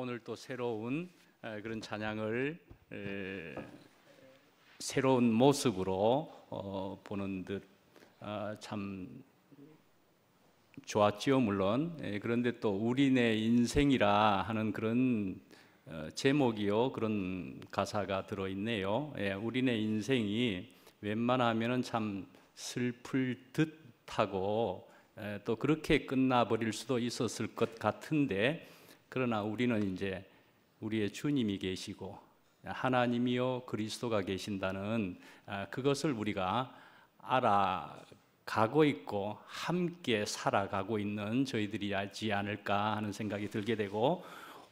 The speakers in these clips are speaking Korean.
오늘 또 새로운 그런 찬양을 새로운 모습으로 보는 듯 참 좋았지요. 물론 그런데 또 우리네 인생이라 하는 그런 제목이요, 그런 가사가 들어있네요. 우리네 인생이 웬만하면은 참 슬플 듯하고 또 그렇게 끝나버릴 수도 있었을 것 같은데, 그러나 우리는 이제 우리의 주님이 계시고 하나님이요 그리스도가 계신다는 그것을 우리가 알아가고 있고 함께 살아가고 있는 저희들이지 않을까 하는 생각이 들게 되고,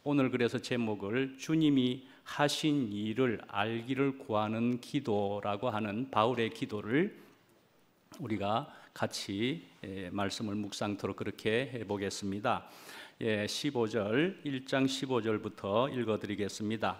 오늘 그래서 제목을 주님이 하신 일을 알기를 구하는 기도라고 하는 바울의 기도를 우리가 같이 말씀을 묵상토록 그렇게 해보겠습니다. 15절, 1장 15절부터 읽어드리겠습니다.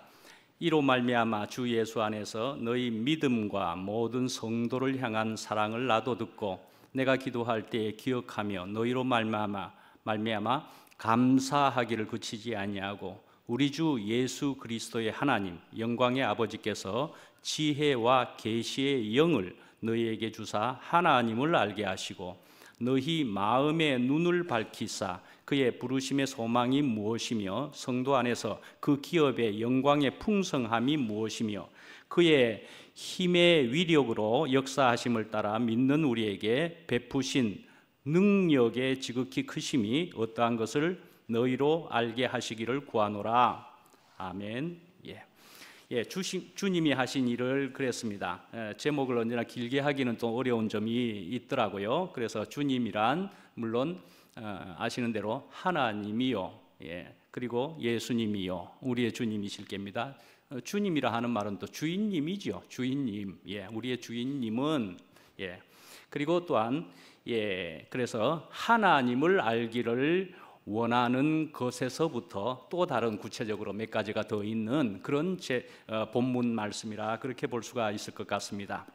이로 말미암아 주 예수 안에서 너희 믿음과 모든 성도를 향한 사랑을 나도 듣고 내가 기도할 때에 기억하며 너희로 말미암아 감사하기를 그치지 아니하고, 우리 주 예수 그리스도의 하나님 영광의 아버지께서 지혜와 계시의 영을 너희에게 주사 하나님을 알게 하시고 너희 마음의 눈을 밝히사 그의 부르심의 소망이 무엇이며 성도 안에서 그 기업의 영광의 풍성함이 무엇이며 그의 힘의 위력으로 역사하심을 따라 믿는 우리에게 베푸신 능력의 지극히 크심이 어떠한 것을 너희로 알게 하시기를 구하노라. 아멘. 주님이 하신 일을 그랬습니다. 제목을 언제나 길게 하기는 또 어려운 점이 있더라고요. 그래서 주님이란 물론 아시는 대로 하나님이요, 그리고 예수님이요, 우리의 주님이실 겁니다. 주님이라 하는 말은 또 주인님이죠. 주인님, 우리의 주인님은 그리고 또한 그래서 하나님을 알기를 원하는 것에서부터 또 다른 구체적으로 몇 가지가 더 있는 그런 본문 말씀이라 그렇게 볼 수가 있을 것 같습니다.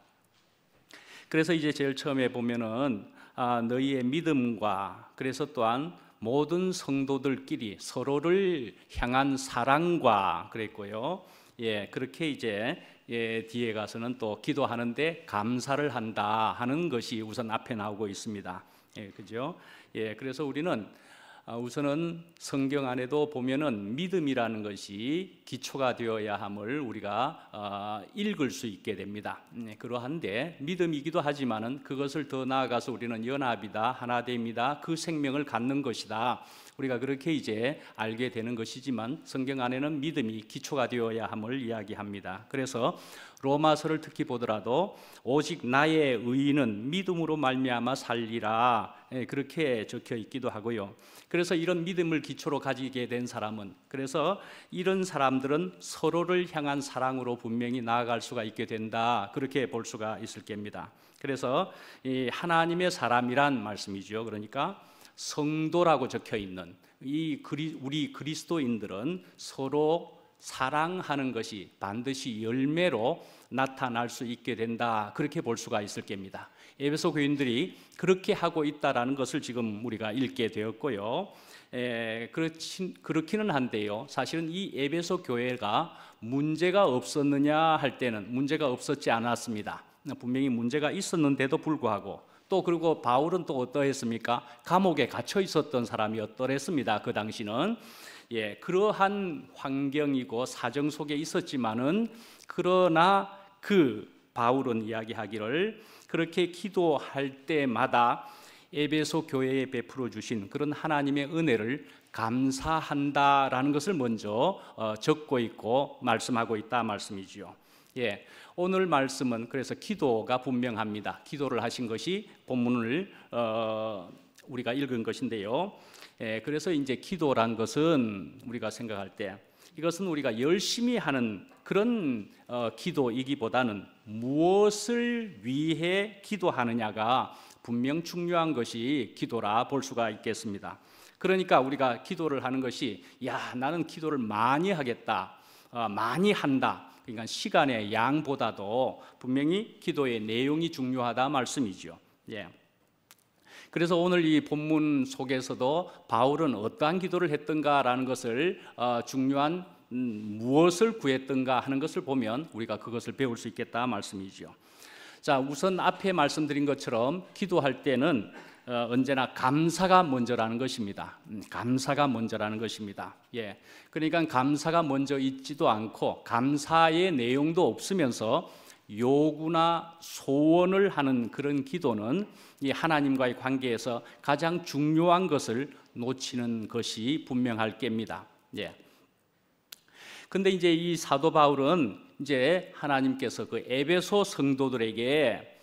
그래서 이제 제일 처음에 보면은 너희의 믿음과 그래서 또한 모든 성도들끼리 서로를 향한 사랑과 그랬고요. 그렇게 이제 뒤에 가서는 또 기도하는데 감사를 한다 하는 것이 우선 앞에 나오고 있습니다. 그죠? 그래서 우리는 우선은 성경 안에도 보면은 믿음이라는 것이 기초가 되어야 함을 우리가 읽을 수 있게 됩니다. 그러한데 믿음이기도 하지만은 그것을 더 나아가서 우리는 연합이다, 하나됨이다, 그 생명을 갖는 것이다, 우리가 그렇게 이제 알게 되는 것이지만 성경 안에는 믿음이 기초가 되어야 함을 이야기합니다. 그래서 로마서를 특히 보더라도 오직 나의 의인은 믿음으로 말미암아 살리라, 그렇게 적혀 있기도 하고요. 그래서 이런 믿음을 기초로 가지게 된 사람은, 그래서 이런 사람들은 서로를 향한 사랑으로 분명히 나아갈 수가 있게 된다, 그렇게 볼 수가 있을 겁니다. 그래서 이 하나님의 사람이란 말씀이죠. 그러니까 성도라고 적혀 있는 우리 그리스도인들은 서로 사랑하는 것이 반드시 열매로 나타날 수 있게 된다, 그렇게 볼 수가 있을 겁니다. 에베소 교인들이 그렇게 하고 있다라는 것을 지금 우리가 읽게 되었고요. 그렇기는 한데요, 사실은 이 에베소 교회가 문제가 없었느냐 할 때는 문제가 없었지 않았습니다. 분명히 문제가 있었는데도 불구하고, 또 그리고 바울은 또 어떠했습니까? 감옥에 갇혀 있었던 사람이었더랬습니다. 그 당시는 그러한 환경이고 사정 속에 있었지만은, 그러나 그 바울은 이야기하기를 그렇게 기도할 때마다 에베소 교회에 베풀어 주신 그런 하나님의 은혜를 감사한다라는 것을 먼저 적고 있고 말씀하고 있다 말씀이지요. 오늘 말씀은 그래서 기도가 분명합니다. 기도를 하신 것이 본문을 우리가 읽은 것인데요. 그래서 이제 기도란 것은 우리가 생각할 때 이것은 우리가 열심히 하는 그런 기도이기보다는 무엇을 위해 기도하느냐가 분명 중요한 것이 기도라 볼 수가 있겠습니다. 그러니까 우리가 기도를 하는 것이 나는 기도를 많이 하겠다, 많이 한다, 그러니까 시간의 양보다도 분명히 기도의 내용이 중요하다 말씀이죠. 그래서 오늘 이 본문 속에서도 바울은 어떠한 기도를 했던가라는 것을 중요한 무엇을 구했던가 하는 것을 보면 우리가 그것을 배울 수 있겠다 말씀이죠. 자, 우선 앞에 말씀드린 것처럼 기도할 때는 언제나 감사가 먼저라는 것입니다. 감사가 먼저라는 것입니다. 예, 그러니까 감사가 먼저 있지도 않고 감사의 내용도 없으면서 요구나 소원을 하는 그런 기도는 이 하나님과의 관계에서 가장 중요한 것을 놓치는 것이 분명할 겁니다. 예. 근데 이제 이 사도 바울은 이제 하나님께서 그 에베소 성도들에게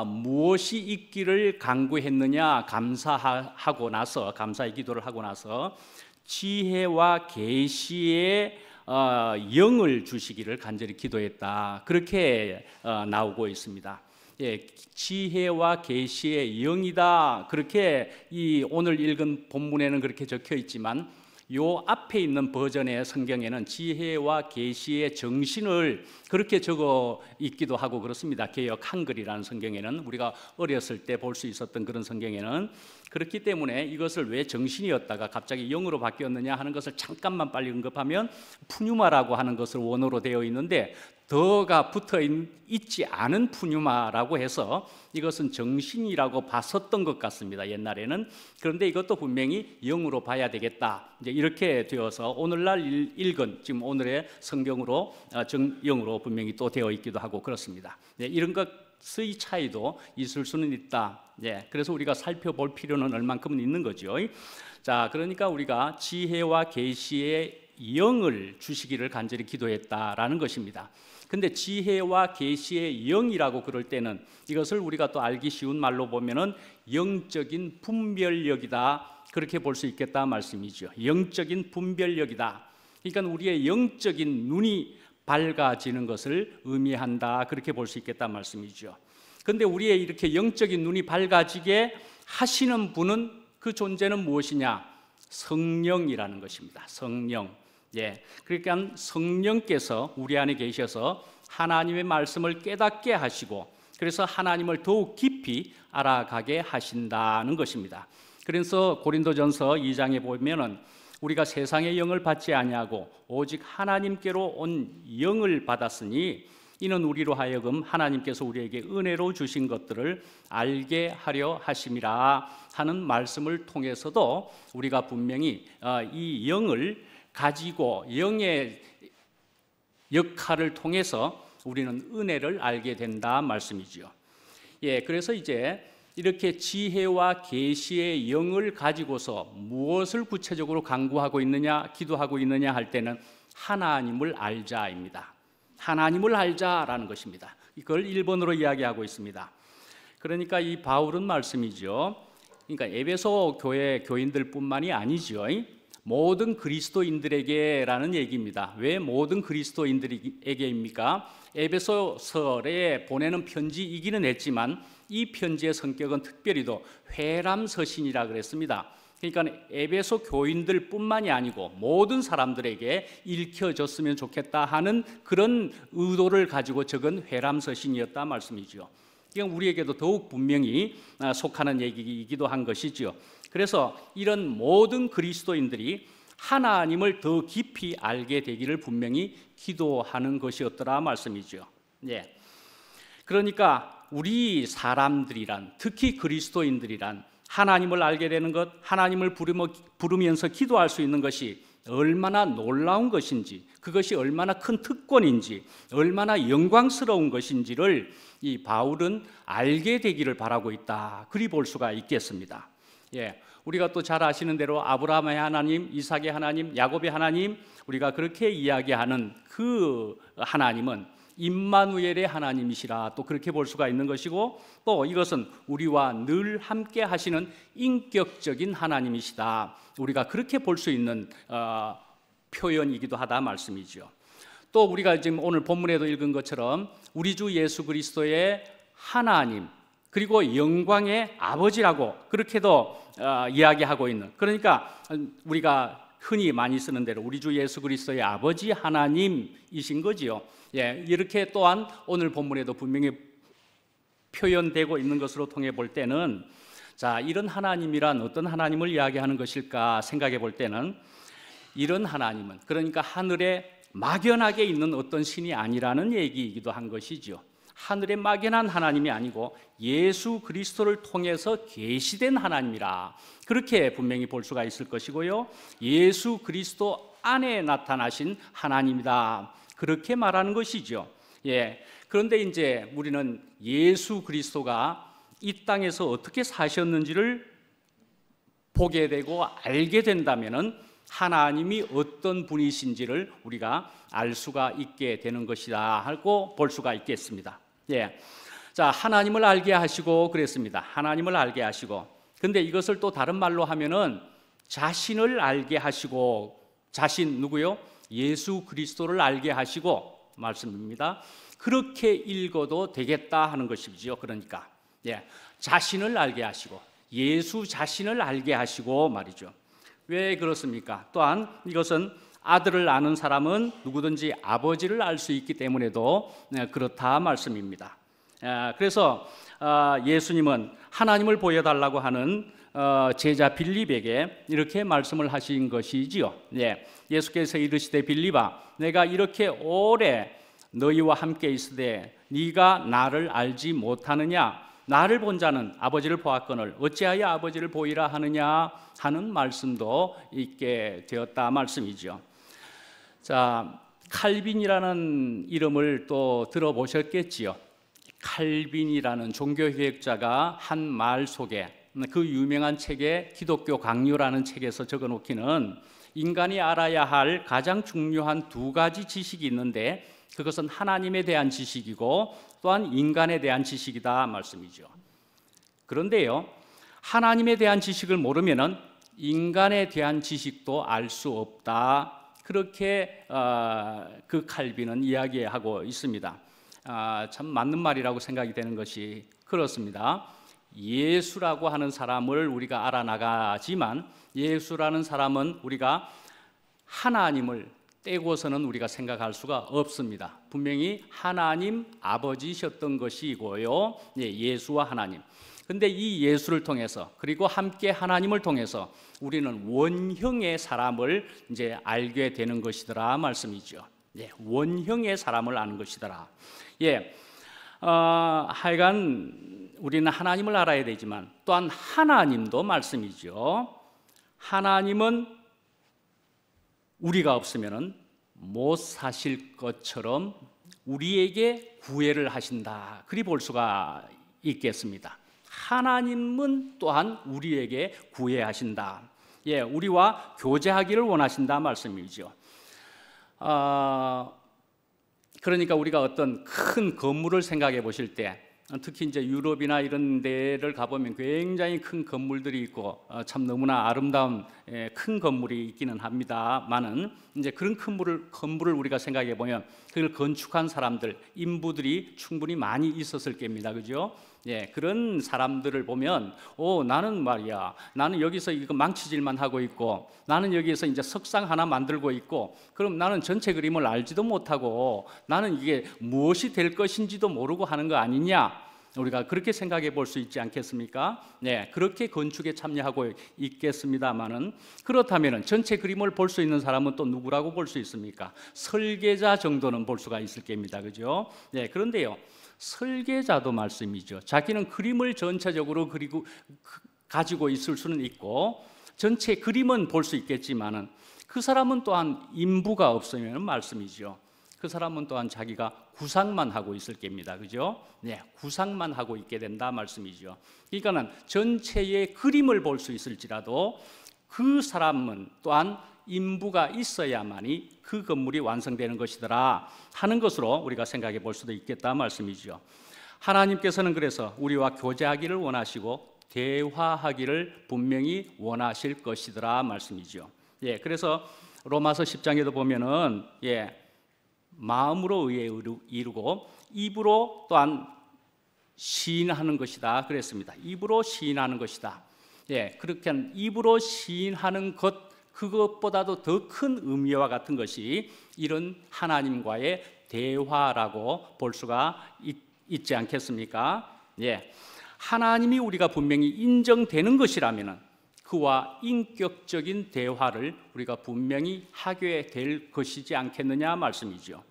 무엇이 있기를 간구했느냐 감사하고 나서 감사의 기도를 하고 나서 지혜와 계시의 영을 주시기를 간절히 기도했다. 그렇게 나오고 있습니다. 예, 지혜와 계시의 영이다. 그렇게 이 오늘 읽은 본문에는 그렇게 적혀 있지만 요 앞에 있는 버전의 성경에는 지혜와 계시의 정신을 그렇게 적어 있기도 하고 그렇습니다. 개역 한글이라는 성경에는 우리가 어렸을 때 볼 수 있었던 그런 성경에는 그렇기 때문에 이것을 왜 정신이었다가 갑자기 영으로 바뀌었느냐 하는 것을 잠깐만 빨리 언급하면 푸뉴마라고 하는 것을 원어로 되어 있는데 더가 붙어 있지 않은 푸뉴마라고 해서 이것은 정신이라고 봤었던 것 같습니다. 옛날에는. 그런데 이것도 분명히 영으로 봐야 되겠다. 이제 이렇게 되어서 오늘날 읽은 지금 오늘의 성경으로 영으로 분명히 또 되어 있기도 하고 그렇습니다. 네, 이런 것의 차이도 있을 수는 있다. 네, 그래서 우리가 살펴볼 필요는 얼만큼은 있는 거죠. 자, 그러니까 우리가 지혜와 계시의 영을 주시기를 간절히 기도했다라는 것입니다. 근데 지혜와 계시의 영이라고 그럴 때는 이것을 우리가 또 알기 쉬운 말로 보면은 영적인 분별력이다. 그렇게 볼 수 있겠다 말씀이죠. 영적인 분별력이다. 그러니까 우리의 영적인 눈이 밝아지는 것을 의미한다. 그렇게 볼 수 있겠다 말씀이죠. 근데 우리의 이렇게 영적인 눈이 밝아지게 하시는 분은 그 존재는 무엇이냐? 성령이라는 것입니다. 성령. 예, 그러니까 성령께서 우리 안에 계셔서 하나님의 말씀을 깨닫게 하시고 그래서 하나님을 더욱 깊이 알아가게 하신다는 것입니다. 그래서 고린도전서 2장에 보면은 우리가 세상의 영을 받지 아니하고 오직 하나님께로 온 영을 받았으니 이는 우리로 하여금 하나님께서 우리에게 은혜로 주신 것들을 알게 하려 하심이라 하는 말씀을 통해서도 우리가 분명히 이 영을 가지고 영의 역할을 통해서 우리는 은혜를 알게 된다 말씀이죠. 예, 그래서 이제 이렇게 지혜와 계시의 영을 가지고서 무엇을 구체적으로 간구하고 있느냐, 기도하고 있느냐 할 때는 하나님을 알자입니다. 하나님을 알자라는 것입니다. 이걸 1번으로 이야기하고 있습니다. 그러니까 이 바울은 말씀이죠. 그러니까 에베소 교회 교인들뿐만이 아니죠. 모든 그리스도인들에게라는 얘기입니다. 왜 모든 그리스도인들에게입니까? 에베소서에 보내는 편지이기는 했지만 이 편지의 성격은 특별히도 회람서신이라 그랬습니다. 그러니까 에베소 교인들뿐만이 아니고 모든 사람들에게 읽혀졌으면 좋겠다 하는 그런 의도를 가지고 적은 회람서신이었다 말씀이죠. 이건 우리에게도 더욱 분명히 속하는 얘기이기도 한 것이죠. 그래서 이런 모든 그리스도인들이 하나님을 더 깊이 알게 되기를 분명히 기도하는 것이었더라 말씀이죠. 예. 그러니까 우리 사람들이란 특히 그리스도인들이란 하나님을 알게 되는 것, 하나님을 부르면서 기도할 수 있는 것이 얼마나 놀라운 것인지, 그것이 얼마나 큰 특권인지, 얼마나 영광스러운 것인지를 이 바울은 알게 되기를 바라고 있다. 그리 볼 수가 있겠습니다. 예, 우리가 또 잘 아시는 대로 아브라함의 하나님, 이삭의 하나님, 야곱의 하나님, 우리가 그렇게 이야기하는 그 하나님은 임마누엘의 하나님이시라 또 그렇게 볼 수가 있는 것이고 또 이것은 우리와 늘 함께 하시는 인격적인 하나님이시다. 우리가 그렇게 볼 수 있는 표현이기도 하다 말씀이죠. 또 우리가 지금 오늘 본문에도 읽은 것처럼 우리 주 예수 그리스도의 하나님 그리고 영광의 아버지라고 그렇게도 이야기하고 있는, 그러니까 우리가 흔히 많이 쓰는 대로 우리 주 예수 그리스도의 아버지 하나님이신 거지요. 예, 이렇게 또한 오늘 본문에도 분명히 표현되고 있는 것으로 통해 볼 때는 자, 이런 하나님이란 어떤 하나님을 이야기하는 것일까 생각해 볼 때는 이런 하나님은 그러니까 하늘에 막연하게 있는 어떤 신이 아니라는 얘기이기도 한 것이죠. 하늘에 막연한 하나님이 아니고 예수 그리스도를 통해서 계시된 하나님이라 그렇게 분명히 볼 수가 있을 것이고요. 예수 그리스도 안에 나타나신 하나님이다 그렇게 말하는 것이죠. 예. 그런데 이제 우리는 예수 그리스도가 이 땅에서 어떻게 사셨는지를 보게 되고 알게 된다면은 하나님이 어떤 분이신지를 우리가 알 수가 있게 되는 것이다 하고 볼 수가 있겠습니다. 예. 자, 하나님을 알게 하시고 그랬습니다. 하나님을 알게 하시고. 근데 이것을 또 다른 말로 하면은 자신을 알게 하시고, 자신 누구요? 예수 그리스도를 알게 하시고 말씀입니다. 그렇게 읽어도 되겠다 하는 것이죠. 그러니까 예. 자신을 알게 하시고 예수 자신을 알게 하시고 말이죠. 왜 그렇습니까? 또한 이것은 아들을 아는 사람은 누구든지 아버지를 알 수 있기 때문에도 그렇다 말씀입니다. 그래서 예수님은 하나님을 보여달라고 하는 제자 빌립에게 이렇게 말씀을 하신 것이지요. 예수께서 이르시되 빌립아, 내가 이렇게 오래 너희와 함께 있으되 네가 나를 알지 못하느냐? 나를 본 자는 아버지를 보았거늘 어찌하여 아버지를 보이라 하느냐 하는 말씀도 있게 되었다 말씀이죠. 자, 칼빈이라는 이름을 또 들어보셨겠지요. 칼빈이라는 종교개혁자가 한 말 속에 그 유명한 책에 기독교 강요라는 책에서 적어놓기는 인간이 알아야 할 가장 중요한 두 가지 지식이 있는데 그것은 하나님에 대한 지식이고 또한 인간에 대한 지식이다 말씀이죠. 그런데요, 하나님에 대한 지식을 모르면은 인간에 대한 지식도 알 수 없다. 그렇게 그 칼빈은 이야기하고 있습니다. 참 맞는 말이라고 생각이 되는 것이 그렇습니다. 예수라고 하는 사람을 우리가 알아나가지만 예수라는 사람은 우리가 하나님을 떼고서는 우리가 생각할 수가 없습니다. 분명히 하나님 아버지셨던 것이고요. 예수와 하나님. 근데 이 예수를 통해서 그리고 함께 하나님을 통해서 우리는 원형의 사람을 이제 알게 되는 것이더라 말씀이죠. 원형의 사람을 아는 것이더라. 하여간 우리는 하나님을 알아야 되지만 또한 하나님도 말씀이죠. 하나님은 우리가 없으면 못 사실 것처럼 우리에게 구애를 하신다. 그리 볼 수가 있겠습니다. 하나님은 또한 우리에게 구애하신다. 우리와 교제하기를 원하신다 말씀이죠. 그러니까 우리가 어떤 큰 건물을 생각해 보실 때 특히 이제 유럽이나 이런 데를 가보면 굉장히 큰 건물들이 있고 참 너무나 아름다운 큰 건물이 있기는 합니다만은 이제 그런 건물을 우리가 생각해 보면 그걸 건축한 사람들, 인부들이 충분히 많이 있었을 겁니다, 그죠? 그런 사람들을 보면 나는 말이야, 나는 여기서 이거 망치질만 하고 있고 나는 여기에서 이제 석상 하나 만들고 있고 그럼 나는 전체 그림을 알지도 못하고 나는 이게 무엇이 될 것인지도 모르고 하는 거 아니냐? 우리가 그렇게 생각해 볼 수 있지 않겠습니까? 그렇게 건축에 참여하고 있겠습니다만은 그렇다면은 전체 그림을 볼 수 있는 사람은 또 누구라고 볼 수 있습니까? 설계자 정도는 볼 수가 있을 겁니다, 그죠? 그런데요, 설계자도 말씀이죠. 자기는 그림을 전체적으로 가지고 있을 수는 있고 전체 그림은 볼 수 있겠지만은 그 사람은 또한 인부가 없으면 말씀이죠. 그 사람은 또한 자기가 구상만 하고 있을 겁니다, 그죠? 구상만 하고 있게 된다 말씀이죠. 그러니까는 전체의 그림을 볼 수 있을지라도 그 사람은 또한 인부가 있어야만이 그 건물이 완성되는 것이더라 하는 것으로 우리가 생각해 볼 수도 있겠다 말씀이죠. 하나님께서는 그래서 우리와 교제하기를 원하시고 대화하기를 분명히 원하실 것이더라 말씀이죠. 그래서 로마서 10장에도 보면은 마음으로 의에 이루고 입으로 또한 시인하는 것이다 그랬습니다. 입으로 시인하는 것이다. 그렇게 입으로 시인하는 것 그것보다도 더 큰 의미와 같은 것이 이런 하나님과의 대화라고 볼 수가 있지 않겠습니까? 하나님이 우리가 분명히 인정되는 것이라면 그와 인격적인 대화를 우리가 분명히 하게 될 것이지 않겠느냐 말씀이죠.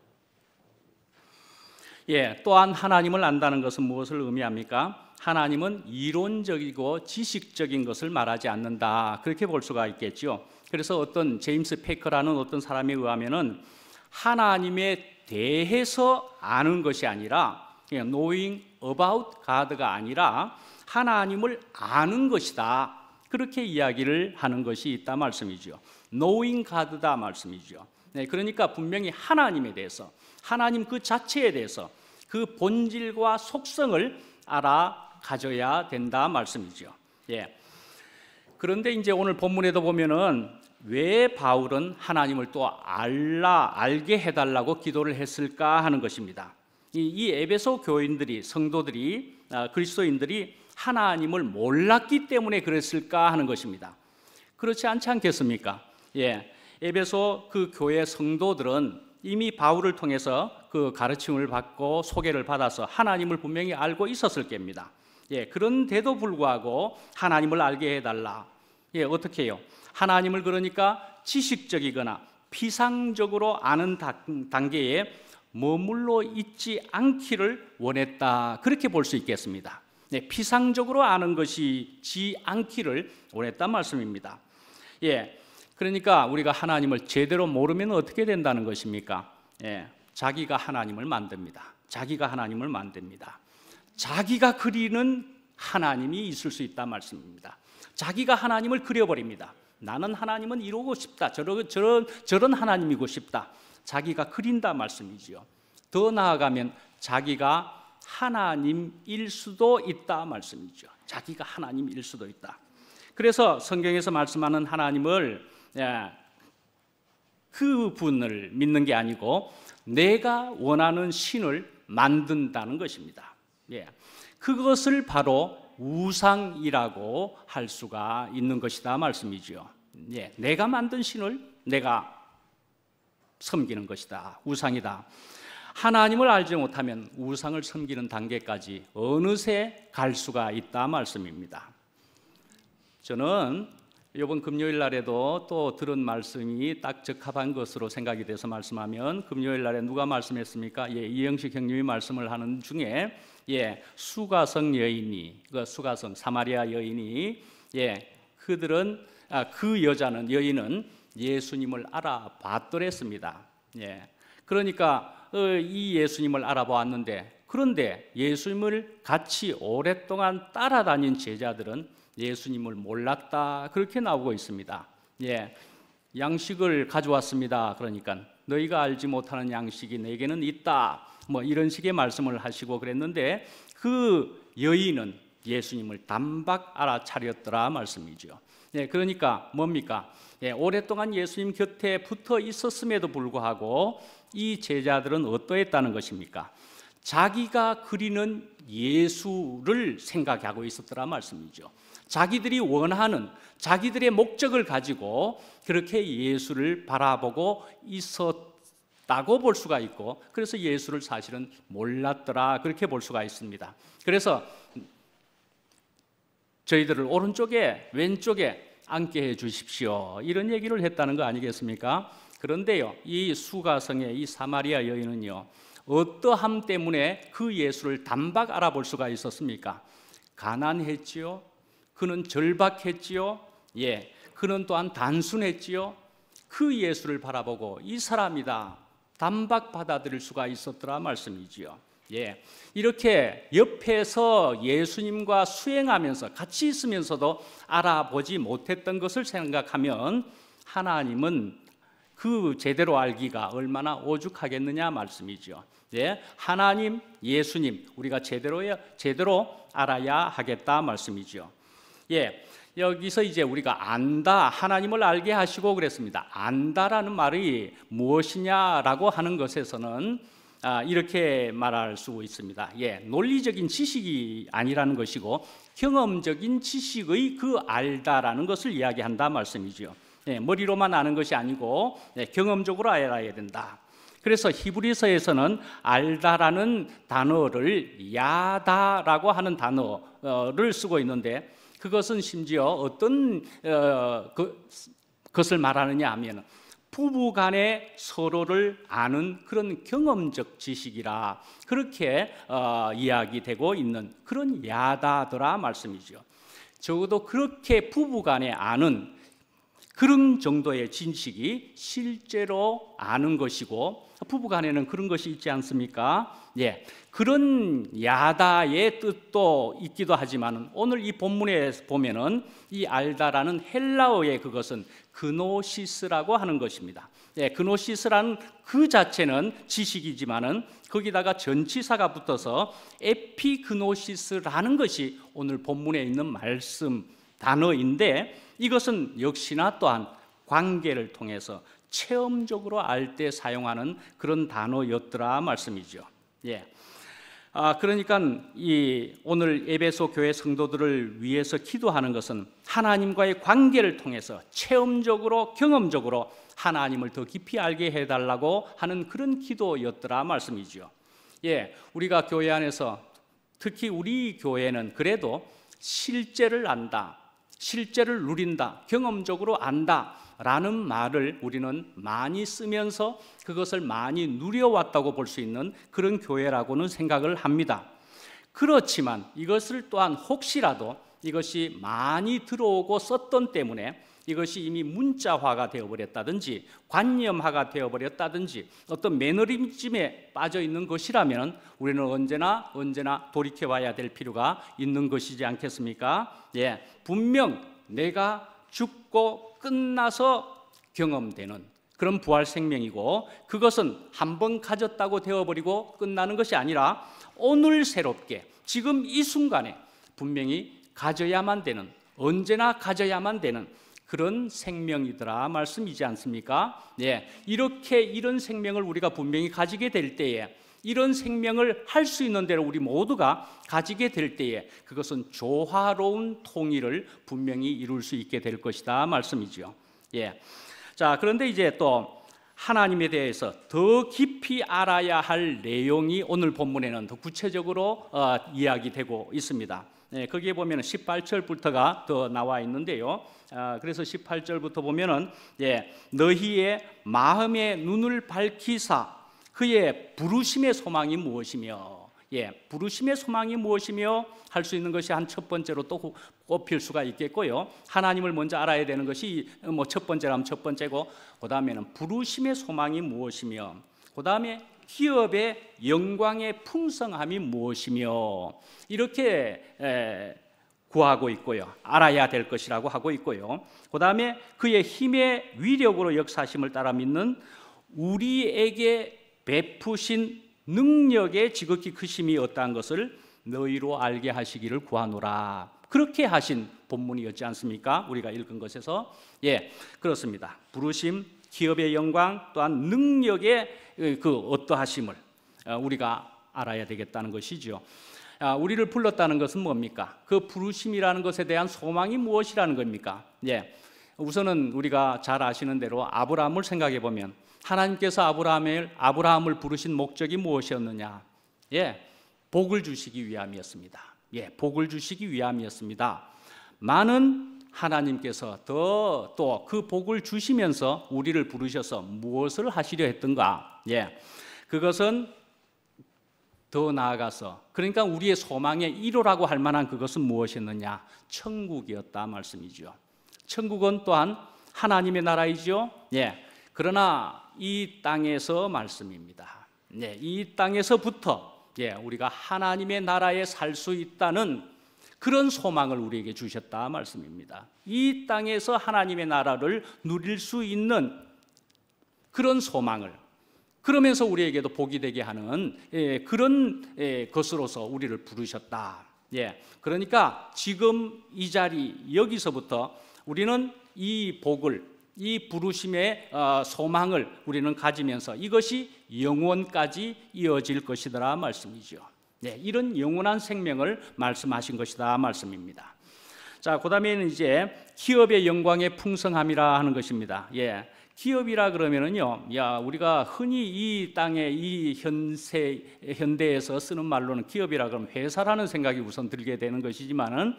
또한 하나님을 안다는 것은 무엇을 의미합니까? 하나님은 이론적이고 지식적인 것을 말하지 않는다, 그렇게 볼 수가 있겠죠. 그래서 어떤 제임스 페이커라는 어떤 사람에 의하면은 하나님에 대해서 아는 것이 아니라, knowing about God가 아니라 하나님을 아는 것이다, 그렇게 이야기를 하는 것이 있다 말씀이죠. knowing God다 말씀이죠. 그러니까 분명히 하나님에 대해서, 하나님 그 자체에 대해서 그 본질과 속성을 알아가져야 된다 말씀이죠. 그런데 이제 오늘 본문에도 보면은 왜 바울은 하나님을 또 알게 해달라고 기도를 했을까 하는 것입니다. 이 에베소 교인들이, 성도들이, 그리스도인들이 하나님을 몰랐기 때문에 그랬을까 하는 것입니다. 그렇지 않지 않겠습니까? 에베소 그 교회 성도들은 이미 바울을 통해서 그 가르침을 받고 소개를 받아서 하나님을 분명히 알고 있었을 겁니다. 그런데도 불구하고 하나님을 알게 해달라. 어떻게 해요? 하나님을 그러니까 지식적이거나 피상적으로 아는 단계에 머물러 있지 않기를 원했다, 그렇게 볼 수 있겠습니다. 피상적으로 아는 것이지 않기를 원했단 말씀입니다. 그러니까 우리가 하나님을 제대로 모르면 어떻게 된다는 것입니까? 자기가 하나님을 만듭니다. 자기가 하나님을 만듭니다. 자기가 그리는 하나님이 있을 수 있단 말씀입니다. 자기가 하나님을 그려버립니다. 나는 하나님은 이루고 싶다, 저런 하나님이고 싶다, 자기가 그린다 말씀이지요. 더 나아가면 자기가 하나님일 수도 있다 말씀이죠. 자기가 하나님일 수도 있다. 그래서 성경에서 말씀하는 하나님을 그 분을 믿는 게 아니고 내가 원하는 신을 만든다는 것입니다. 그것을 바로 우상이라고 할 수가 있는 것이다 말씀이죠. 내가 만든 신을 내가 섬기는 것이다, 우상이다. 하나님을 알지 못하면 우상을 섬기는 단계까지 어느새 갈 수가 있다 말씀입니다. 저는 이번 금요일 날에도 또 들은 말씀이 딱 적합한 것으로 생각이 돼서 말씀하면, 금요일 날에 누가 말씀했습니까? 이영식 형님이 말씀을 하는 중에 수가성 여인이, 그 수가성 사마리아 여인이, 그들은 그 여인은 예수님을 알아봤더랬습니다. 그러니까 이 예수님을 알아보았는데, 그런데 예수님을 같이 오랫동안 따라다닌 제자들은 예수님을 몰랐다, 그렇게 나오고 있습니다. 양식을 가져왔습니다. 그러니까 너희가 알지 못하는 양식이 내게는 있다, 뭐 이런 식의 말씀을 하시고 그랬는데, 그 여인은 예수님을 단박 알아차렸더라 말씀이죠. 그러니까 뭡니까? 오랫동안 예수님 곁에 붙어 있었음에도 불구하고 이 제자들은 어떠했다는 것입니까? 자기가 그리는 예수를 생각하고 있었더라 말씀이죠. 자기들이 원하는, 자기들의 목적을 가지고 그렇게 예수를 바라보고 있었다고 볼 수가 있고, 그래서 예수를 사실은 몰랐더라, 그렇게 볼 수가 있습니다. 그래서 저희들을 오른쪽에 왼쪽에 앉게 해 주십시오, 이런 얘기를 했다는 거 아니겠습니까? 그런데요, 이 수가성의 이 사마리아 여인은요, 어떠함 때문에 그 예수를 단박 알아볼 수가 있었습니까? 가난했지요, 그는 절박했지요, 그는 또한 단순했지요. 그 예수를 바라보고 이 사람이다, 단박 받아들일 수가 있었더라 말씀이지요. 이렇게 옆에서 예수님과 수행하면서 같이 있으면서도 알아보지 못했던 것을 생각하면 하나님은 그 제대로 알기가 얼마나 오죽하겠느냐 말씀이죠. 하나님, 예수님 우리가 제대로 알아야 하겠다 말씀이죠. 여기서 이제 우리가 안다, 하나님을 알게 하시고 그랬습니다. 안다라는 말이 무엇이냐라고 하는 것에서는 이렇게 말할 수 있습니다. 논리적인 지식이 아니라는 것이고 경험적인 지식의 그 알다라는 것을 이야기한다 말씀이죠. 머리로만 아는 것이 아니고 경험적으로 알아야 된다. 그래서 히브리서에서는 알다라는 단어를 야다라고 하는 단어를 쓰고 있는데, 그것은 심지어 어떤 것을 말하느냐 하면 부부 간에 서로를 아는 그런 경험적 지식이라 그렇게 이야기되고 있는 그런 야다더라 말씀이죠. 적어도 그렇게 부부 간에 아는 그런 정도의 지식이 실제로 아는 것이고, 부부 간에는 그런 것이 있지 않습니까? 예, 그런 야다의 뜻도 있기도 하지만 오늘 이 본문에 보면은 이 알다라는 헬라어의 그것은 그노시스라고 하는 것입니다. 예, 그노시스라는 그 자체는 지식이지만은 거기다가 전치사가 붙어서 에피그노시스라는 것이 오늘 본문에 있는 말씀 단어인데, 이것은 역시나 또한 관계를 통해서 체험적으로 알 때 사용하는 그런 단어였더라 말씀이죠. 예. 그러니까 이 오늘 에베소 교회 성도들을 위해서 기도하는 것은 하나님과의 관계를 통해서 체험적으로 경험적으로 하나님을 더 깊이 알게 해달라고 하는 그런 기도였더라 말씀이죠. 예, 우리가 교회 안에서 특히 우리 교회는 그래도 실제를 안다, 실제를 누린다, 경험적으로 안다 라는 말을 우리는 많이 쓰면서 그것을 많이 누려왔다고 볼 수 있는 그런 교회라고는 생각을 합니다. 그렇지만 이것을 또한 혹시라도 이것이 많이 들어오고 썼던 때문에 이것이 이미 문자화가 되어버렸다든지 관념화가 되어버렸다든지 어떤 매너리즘에 빠져 있는 것이라면 우리는 언제나 돌이켜봐야 될 필요가 있는 것이지 않겠습니까? 예, 분명 내가 죽고 끝나서 경험되는 그런 부활 생명이고, 그것은 한번 가졌다고 되어버리고 끝나는 것이 아니라 오늘 새롭게 지금 이 순간에 분명히 가져야만 되는, 언제나 가져야만 되는 그런 생명이더라 말씀이지 않습니까? 예, 이렇게 이런 생명을 우리가 분명히 가지게 될 때에, 이런 생명을 할 수 있는 대로 우리 모두가 가지게 될 때에 그것은 조화로운 통일을 분명히 이룰 수 있게 될 것이다 말씀이죠. 예. 자, 그런데 이제 또 하나님에 대해서 더 깊이 알아야 할 내용이 오늘 본문에는 더 구체적으로 이야기되고 있습니다. 예, 거기에 보면 18절부터가 더 나와 있는데요. 그래서 18절부터 보면은 너희의 마음의 눈을 밝히사 그의 부르심의 소망이 무엇이며, 부르심의 소망이 무엇이며 할 수 있는 것이 한 첫 번째로 또 꼽힐 수가 있겠고요. 하나님을 먼저 알아야 되는 것이 뭐 첫 번째라면 첫 번째고, 그 다음에는 부르심의 소망이 무엇이며, 그 다음에 기업의 영광의 풍성함이 무엇이며, 이렇게 구하고 있고요. 알아야 될 것이라고 하고 있고요. 그 다음에 그의 힘의 위력으로 역사심을 따라 믿는 우리에게 베푸신 능력의 지극히 크심이 어떠한 것을 너희로 알게 하시기를 구하노라. 그렇게 하신 본문이었지 않습니까? 우리가 읽은 것에서. 예, 그렇습니다. 부르심, 기업의 영광, 또한 능력의 그 어떠하심을 우리가 알아야 되겠다는 것이죠. 우리를 불렀다는 것은 뭡니까? 그 부르심이라는 것에 대한 소망이 무엇이라는 겁니까? 예, 우선은 우리가 잘 아시는 대로 아브라함을 생각해 보면 하나님께서 아브라함을 부르신 목적이 무엇이었느냐? 예, 복을 주시기 위함이었습니다. 예, 복을 주시기 위함이었습니다. 많은 하나님께서 더 또 그 복을 주시면서 우리를 부르셔서 무엇을 하시려 했던가? 예, 그것은 더 나아가서, 그러니까 우리의 소망의 1호라고 할 만한 그것은 무엇이었느냐? 천국이었다 말씀이죠. 천국은 또한 하나님의 나라이죠. 예, 그러나 이 땅에서 말씀입니다. 네, 이 땅에서부터 우리가 하나님의 나라에 살 수 있다는 그런 소망을 우리에게 주셨다 말씀입니다. 이 땅에서 하나님의 나라를 누릴 수 있는 그런 소망을, 그러면서 우리에게도 복이 되게 하는 그런 것으로서 우리를 부르셨다. 그러니까 지금 이 자리 여기서부터 우리는 이 복을, 이 부르심의 소망을 우리는 가지면서 이것이 영원까지 이어질 것이더라 말씀이죠. 이런 영원한 생명을 말씀하신 것이다 말씀입니다. 자, 그다음에는 이제 기업의 영광의 풍성함이라 하는 것입니다. 기업이라 그러면은요, 우리가 흔히 이 땅의 이 현대에서 쓰는 말로는 기업이라 그러면 회사라는 생각이 우선 들게 되는 것이지만은,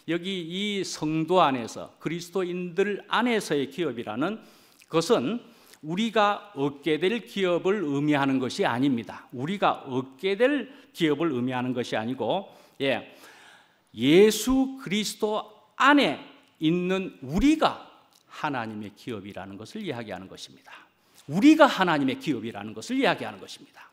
여기 이 성도 안에서 그리스도인들 안에서의 기업이라는 것은 우리가 얻게 될 기업을 의미하는 것이 아닙니다. 우리가 얻게 될 기업을 의미하는 것이 아니고, 예수 그리스도 안에 있는 우리가 하나님의 기업이라는 것을 이야기하는 것입니다. 우리가 하나님의 기업이라는 것을 이야기하는 것입니다.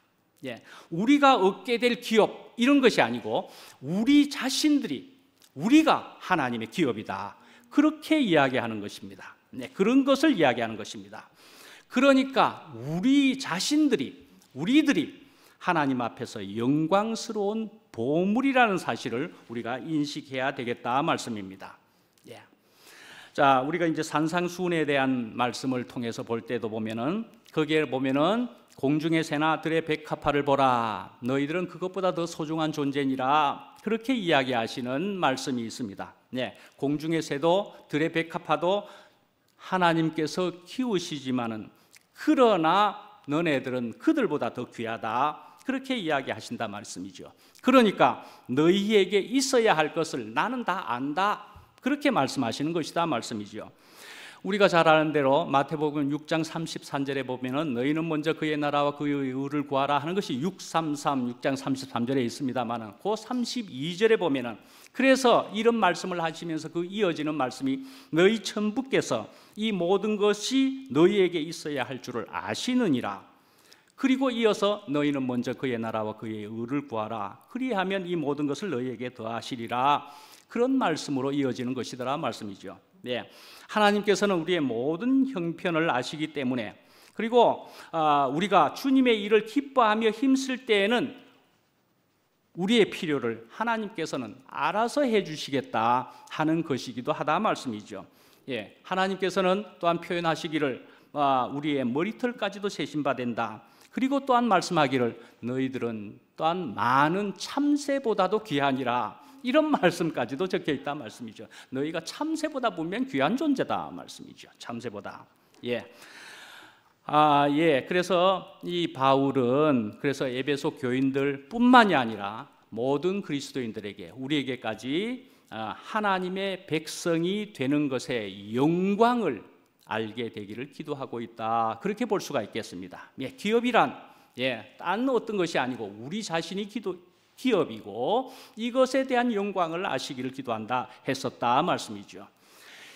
우리가 얻게 될 기업 이런 것이 아니고 우리 자신들이 우리가 하나님의 기업이다, 그렇게 이야기하는 것입니다. 그런 것을 이야기하는 것입니다. 그러니까 우리 자신들이, 우리들이 하나님 앞에서 영광스러운 보물이라는 사실을 우리가 인식해야 되겠다 말씀입니다. 자, 우리가 이제 산상수훈에 대한 말씀을 통해서 볼 때도 보면은, 거기에 보면은 공중의 새나 들의 백합화를 보라, 너희들은 그것보다 더 소중한 존재니라, 그렇게 이야기하시는 말씀이 있습니다. 공중의 새도 들의 백합화도 하나님께서 키우시지만은 그러나 너네들은 그들보다 더 귀하다, 그렇게 이야기하신다 말씀이죠. 그러니까 너희에게 있어야 할 것을 나는 다 안다, 그렇게 말씀하시는 것이다 말씀이죠. 우리가 잘 아는 대로 마태복음 6장 33절에 보면은 너희는 먼저 그의 나라와 그의 의를 구하라 하는 것이 6장 33절에 있습니다만은, 그 32절에 보면은, 그래서 이런 말씀을 하시면서 그 이어지는 말씀이 너희 천부께서 이 모든 것이 너희에게 있어야 할 줄을 아시느니라. 그리고 이어서 너희는 먼저 그의 나라와 그의 의를 구하라, 그리하면 이 모든 것을 너희에게 더하시리라, 그런 말씀으로 이어지는 것이더라 말씀이죠. 하나님께서는 우리의 모든 형편을 아시기 때문에, 그리고 우리가 주님의 일을 기뻐하며 힘쓸 때에는 우리의 필요를 하나님께서는 알아서 해주시겠다 하는 것이기도 하다 말씀이죠. 하나님께서는 또한 표현하시기를 우리의 머리털까지도 세심받는다. 그리고 또한 말씀하기를 너희들은 또한 많은 참새보다도 귀하니라, 이런 말씀까지도 적혀 있다 말씀이죠. 너희가 참새보다 분명 귀한 존재다 말씀이죠. 참새보다. 그래서 이 바울은 그래서 에베소 교인들뿐만이 아니라 모든 그리스도인들에게, 우리에게까지 하나님의 백성이 되는 것의 영광을 알게 되기를 기도하고 있다, 그렇게 볼 수가 있겠습니다. 기업이란 딴 어떤 것이 아니고 우리 자신이 기업이고 이것에 대한 영광을 아시기를 기도한다 했었다 말씀이죠.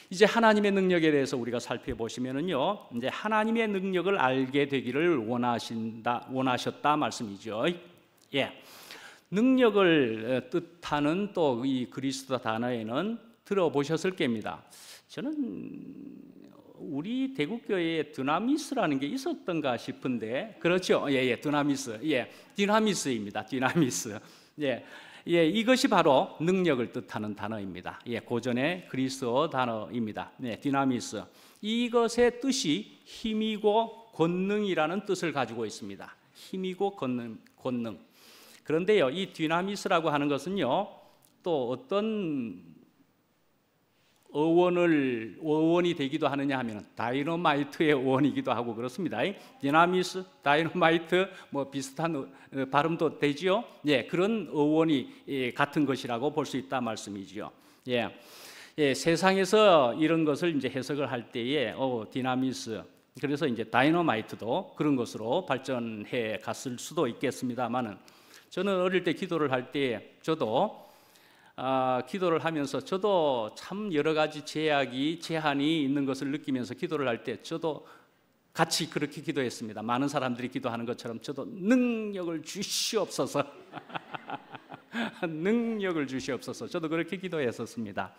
이제 하나님의 능력에 대해서 우리가 살펴보시면은요, 이제 하나님의 능력을 알게 되기를 원하셨다 말씀이죠. 능력을 뜻하는 또 이 그리스도 단어에는 들어보셨을 겁니다. 저는 우리 대국교회에 드나미스라는 게 있었던가 싶은데, 그렇죠? 드나미스. 디나미스입니다. 디나미스. 이것이 바로 능력을 뜻하는 단어입니다. 고전의 그리스어 단어입니다. 디나미스. 이것의 뜻이 힘이고 권능이라는 뜻을 가지고 있습니다. 힘이고 권능. 그런데요, 이 디나미스라고 하는 것은요, 또 어떤 어원이 되기도 하느냐 하면 다이너마이트의 어원이기도 하고 그렇습니다. 디나미스, 다이너마이트 뭐 비슷한 발음도 되지요. 그런 어원이 같은 것이라고 볼 수 있다 말씀이지요. 세상에서 이런 것을 이제 해석을 할 때에 디나미스, 그래서 이제 다이너마이트도 그런 것으로 발전해 갔을 수도 있겠습니다만은, 저는 어릴 때 기도를 할 때 저도 기도를 하면서 저도 참 여러 가지 제한이 있는 것을 느끼면서 기도를 할 때 저도 같이 그렇게 기도했습니다. 많은 사람들이 기도하는 것처럼 저도 능력을 주시옵소서. 능력을 주시옵소서. 저도 그렇게 기도했었습니다.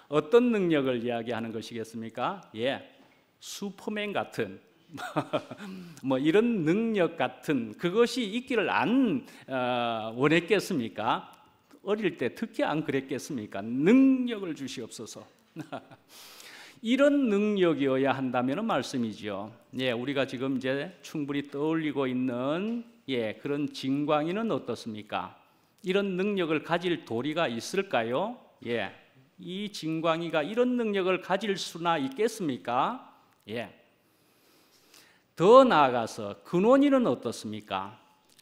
어떤 능력을 이야기하는 것이겠습니까? 슈퍼맨 같은 뭐 이런 능력 같은 그것이 있기를 안 원했겠습니까? 어릴 때 특히 안 그랬겠습니까? 능력을 주시옵소서. 이런 능력이어야 한다면 말씀이지요. 우리가 지금 이제 충분히 떠올리고 있는 그런 진광이는 어떻습니까? 이런 능력을 가질 도리가 있을까요? 이 진광이가 이런 능력을 가질 수나 있겠습니까? 예. 더 나아가서 근원인은 어떻습니까?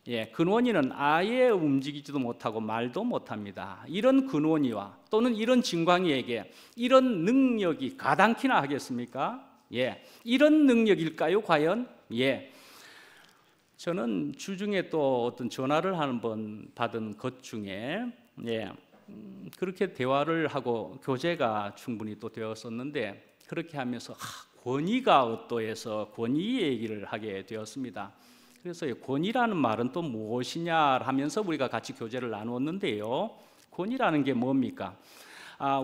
예, 근원인은 아예 움직이지도 못하고 말도 못합니다. 이런 근원이와 또는 이런 진광이에게 이런 능력이 가당키나 하겠습니까? 예, 이런 능력일까요, 과연? 예. 저는 주중에 또 어떤 전화를 한 번 받은 것 중에 그렇게 대화를 하고 교제가 충분히 또 되었었는데 그렇게 하면서 권위가 어떠해서 권위 얘기를 하게 되었습니다. 그래서 권위라는 말은 또 무엇이냐 하면서 우리가 같이 교제를 나누었는데요. 권위라는 게 뭡니까?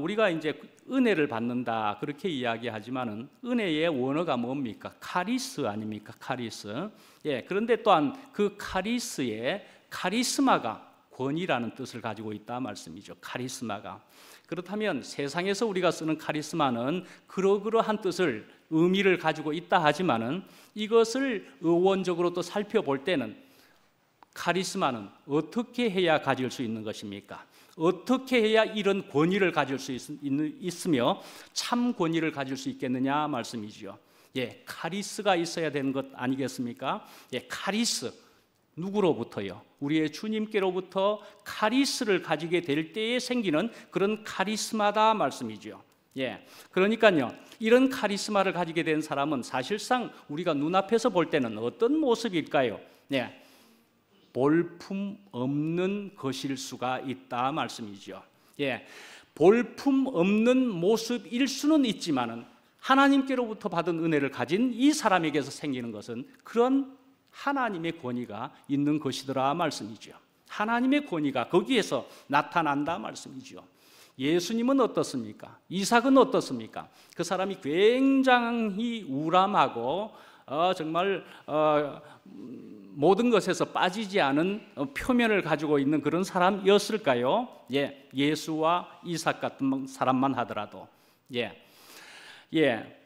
우리가 이제 은혜를 받는다 그렇게 이야기하지만은 은혜의 원어가 뭡니까? 카리스 아닙니까? 카리스. 예, 그런데 또한 그 카리스의 카리스마가 권위라는 뜻을 가지고 있다 말씀이죠. 카리스마가. 그렇다면 세상에서 우리가 쓰는 카리스마는 그러한 뜻을 의미를 가지고 있다 하지만은 이것을 의원적으로 또 살펴볼 때는 카리스마는 어떻게 해야 가질 수 있는 것입니까? 어떻게 해야 이런 권위를 가질 수 있으며 참 권위를 가질 수 있겠느냐 말씀이죠. 예, 카리스가 있어야 되는 것 아니겠습니까? 예, 카리스. 누구로부터요? 우리의 주님께로부터 카리스를 가지게 될 때에 생기는 그런 카리스마다 말씀이죠. 예, 그러니까요, 이런 카리스마를 가지게 된 사람은 사실상 우리가 눈앞에서 볼 때는 어떤 모습일까요? 예, 볼품 없는 것일 수가 있다 말씀이죠. 예, 볼품 없는 모습일 수는 있지만은 하나님께로부터 받은 은혜를 가진 이 사람에게서 생기는 것은 그런 하나님의 권위가 있는 것이더라 말씀이죠. 하나님의 권위가 거기에서 나타난다 말씀이죠. 예수님은 어떻습니까? 이삭은 어떻습니까? 그 사람이 굉장히 우람하고 정말 모든 것에서 빠지지 않은 표면을 가지고 있는 그런 사람이었을까요? 예, 예수와 이삭 같은 사람만 하더라도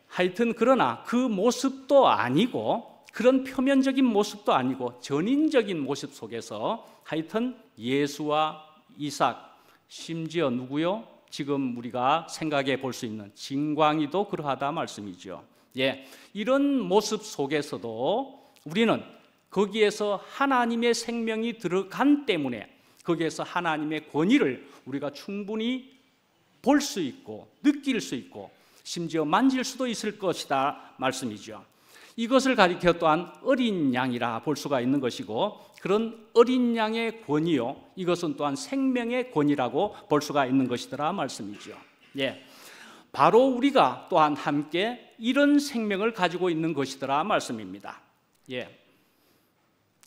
하여튼 그러나 그 모습도 아니고 그런 표면적인 모습도 아니고 전인적인 모습 속에서 하여튼 예수와 이삭 심지어 누구요? 지금 우리가 생각해 볼 수 있는 진광이도 그러하다 말씀이죠. 예, 이런 모습 속에서도 우리는 거기에서 하나님의 생명이 들어간 때문에 거기에서 하나님의 권위를 우리가 충분히 볼 수 있고 느낄 수 있고 심지어 만질 수도 있을 것이다 말씀이죠. 이것을 가리켜 또한 어린 양이라 볼 수가 있는 것이고 그런 어린 양의 권위요, 이것은 또한 생명의 권위라고 볼 수가 있는 것이더라 말씀이죠. 예, 바로 우리가 또한 함께 이런 생명을 가지고 있는 것이더라 말씀입니다. 예,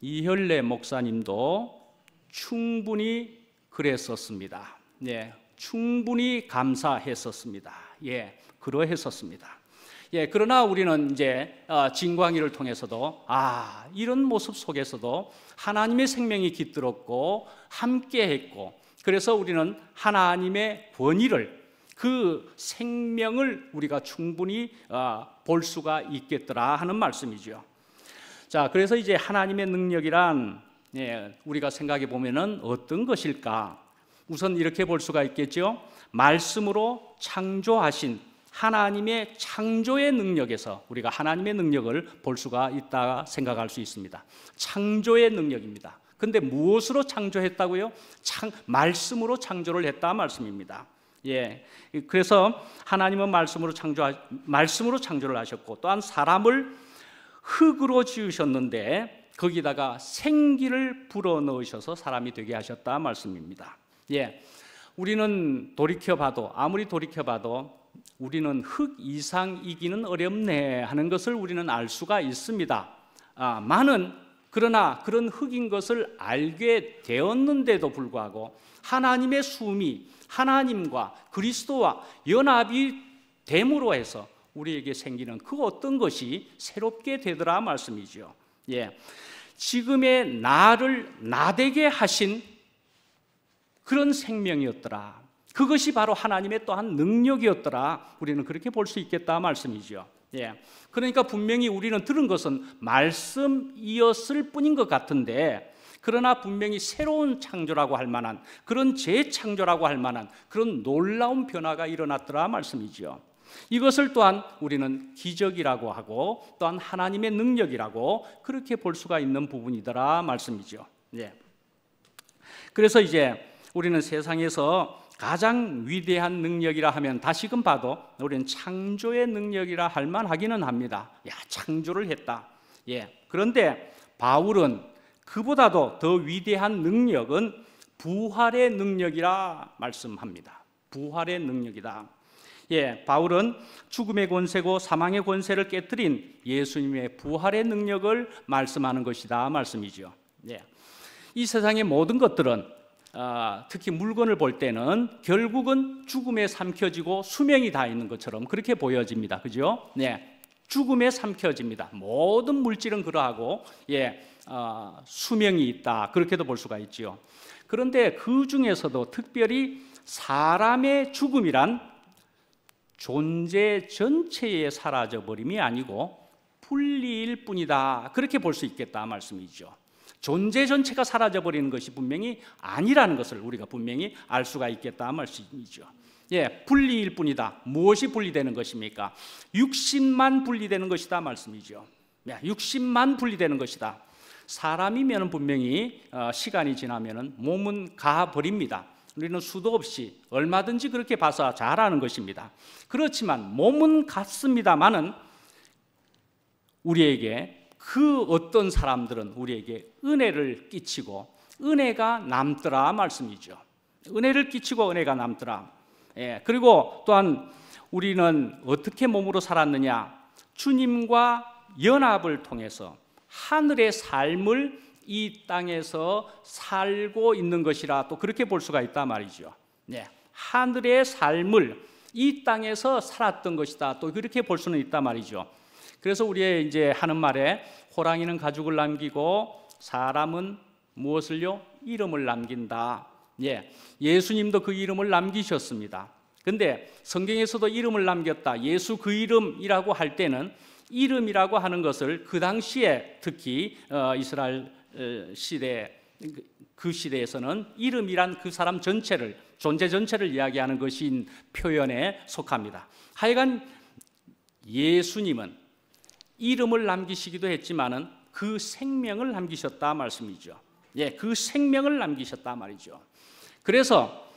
이혈래 목사님도 충분히 그랬었습니다. 예, 충분히 감사했었습니다. 예, 그러했었습니다. 예, 그러나 우리는 이제 진광이를 통해서도 이런 모습 속에서도 하나님의 생명이 깃들었고 함께했고 그래서 우리는 하나님의 권위를 그 생명을 우리가 충분히 볼 수가 있겠더라 하는 말씀이죠. 자, 그래서 이제 하나님의 능력이란 우리가 생각해 보면은 어떤 것일까? 우선 이렇게 볼 수가 있겠죠. 말씀으로 창조하신 하나님의 창조의 능력에서 우리가 하나님의 능력을 볼 수가 있다 생각할 수 있습니다. 창조의 능력입니다. 근데 무엇으로 창조했다고요? 말씀으로 창조를 했다 말씀입니다. 예, 그래서 하나님은 말씀으로 창조를 하셨고 또한 사람을 흙으로 지으셨는데 거기다가 생기를 불어넣으셔서 사람이 되게 하셨다 말씀입니다. 예, 우리는 아무리 돌이켜봐도 우리는 흙 이상이기는 어렵네 하는 것을 우리는 알 수가 있습니다. 그러나 그런 흙인 것을 알게 되었는데도 불구하고 하나님의 숨이 하나님과 그리스도와 연합이 됨으로 해서 우리에게 생기는 그 어떤 것이 새롭게 되더라 말씀이죠. 예, 지금의 나를 나되게 하신 그런 생명이었더라. 그것이 바로 하나님의 또한 능력이었더라. 우리는 그렇게 볼 수 있겠다 말씀이죠. 예, 그러니까 분명히 우리는 들은 것은 말씀이었을 뿐인 것 같은데 그러나 분명히 새로운 창조라고 할 만한 그런 재창조라고 할 만한 그런 놀라운 변화가 일어났더라 말씀이죠. 이것을 또한 우리는 기적이라고 하고 또한 하나님의 능력이라고 그렇게 볼 수가 있는 부분이더라 말씀이죠. 예. 그래서 이제 우리는 세상에서 가장 위대한 능력이라 하면 다시금 봐도 우리는 창조의 능력이라 할 만하기는 합니다. 야, 창조를 했다. 예. 그런데 바울은 그보다도 더 위대한 능력은 부활의 능력이라 말씀합니다. 부활의 능력이다. 예, 바울은 죽음의 권세고 사망의 권세를 깨뜨린 예수님의 부활의 능력을 말씀하는 것이다 말씀이죠. 예. 이 세상의 모든 것들은 특히 물건을 볼 때는 결국은 죽음에 삼켜지고 수명이 다 있는 것처럼 그렇게 보여집니다. 그죠? 네, 죽음에 삼켜집니다. 모든 물질은 그러하고 수명이 있다 그렇게도 볼 수가 있죠. 그런데 그 중에서도 특별히 사람의 죽음이란 존재 전체에 사라져버림이 아니고 분리일 뿐이다 그렇게 볼 수 있겠다 말씀이죠. 존재 전체가 사라져버리는 것이 분명히 아니라는 것을 우리가 분명히 알 수가 있겠다 말씀이죠. 예, 분리일 뿐이다. 무엇이 분리되는 것입니까? 육신만 분리되는 것이다 말씀이죠. 60만 분리되는 것이다. 사람이면 분명히 시간이 지나면 몸은 가버립니다. 우리는 수도 없이 얼마든지 그렇게 봐서 잘 아는 것입니다. 그렇지만 몸은 같습니다만은 우리에게 그 어떤 사람들은 우리에게 은혜를 끼치고 은혜가 남더라 말씀이죠. 은혜를 끼치고 은혜가 남더라. 예, 그리고 또한 우리는 어떻게 몸으로 살았느냐? 주님과 연합을 통해서 하늘의 삶을 이 땅에서 살고 있는 것이라 또 그렇게 볼 수가 있단 말이죠. 네, 하늘의 삶을 이 땅에서 살았던 것이다 또 그렇게 볼 수는 있단 말이죠. 그래서 우리의 이제 하는 말에 호랑이는 가죽을 남기고 사람은 무엇을요? 이름을 남긴다. 예, 예수님도 그 이름을 남기셨습니다. 근데 성경에서도 이름을 남겼다. 예수 그 이름이라고 할 때는 이름이라고 하는 것을 그 당시에 특히 이스라엘 시대 그 시대에서는 이름이란 그 사람 전체를 존재 전체를 이야기하는 것인 표현에 속합니다. 하여간 예수님은 이름을 남기시기도 했지만은 그 생명을 남기셨다 말씀이죠. 예, 그 생명을 남기셨다 말이죠. 그래서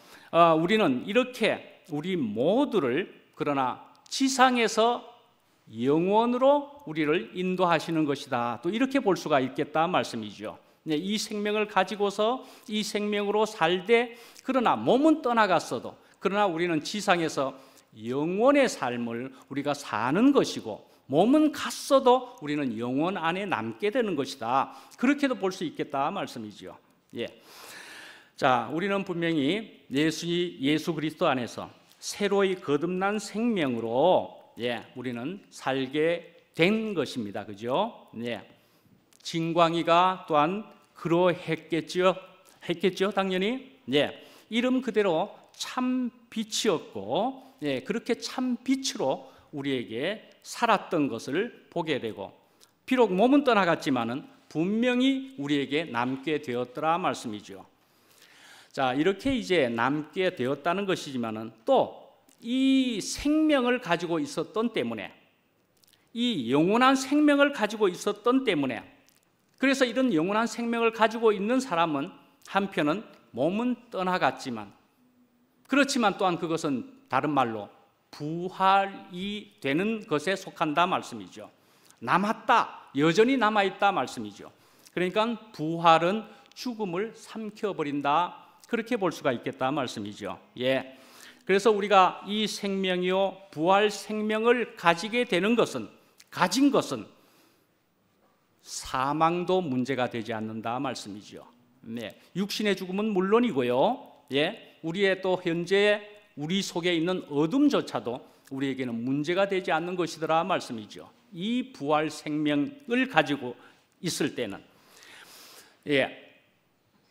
우리는 이렇게 우리 모두를 그러나 지상에서 영원으로 우리를 인도하시는 것이다. 또 이렇게 볼 수가 있겠다 말씀이죠. 이 생명을 가지고서 이 생명으로 살되 그러나 몸은 떠나갔어도 그러나 우리는 지상에서 영원의 삶을 우리가 사는 것이고 몸은 갔어도 우리는 영원 안에 남게 되는 것이다. 그렇게도 볼 수 있겠다 말씀이죠. 예. 자, 우리는 분명히 예수 그리스도 안에서 새로이 거듭난 생명으로 우리는 살게 된 것입니다. 그죠? 예. 진광이가 또한 그러했겠죠. 당연히. 예. 이름 그대로 참 빛이었고, 그렇게 참 빛으로 우리에게 살았던 것을 보게 되고, 비록 몸은 떠나갔지만은 분명히 우리에게 남게 되었더라 말씀이죠. 자, 이렇게 이제 남게 되었다는 것이지만은 또 이 생명을 가지고 있었던 때문에, 이 영원한 생명을 가지고 있었던 때문에, 그래서 이런 영원한 생명을 가지고 있는 사람은 한편은 몸은 떠나갔지만, 그렇지만 또한 그것은 다른 말로 부활이 되는 것에 속한다 말씀이죠. 남았다, 여전히 남아있다 말씀이죠. 그러니까 부활은 죽음을 삼켜버린다, 그렇게 볼 수가 있겠다 말씀이죠. 예. 그래서 우리가 이 생명이요 부활 생명을 가지게 되는 것은, 가진 것은 사망도 문제가 되지 않는다 말씀이죠. 네. 육신의 죽음은 물론이고요. 예. 우리의 또 현재 우리 속에 있는 어둠조차도 우리에게는 문제가 되지 않는 것이더라 말씀이죠. 이 부활 생명을 가지고 있을 때는.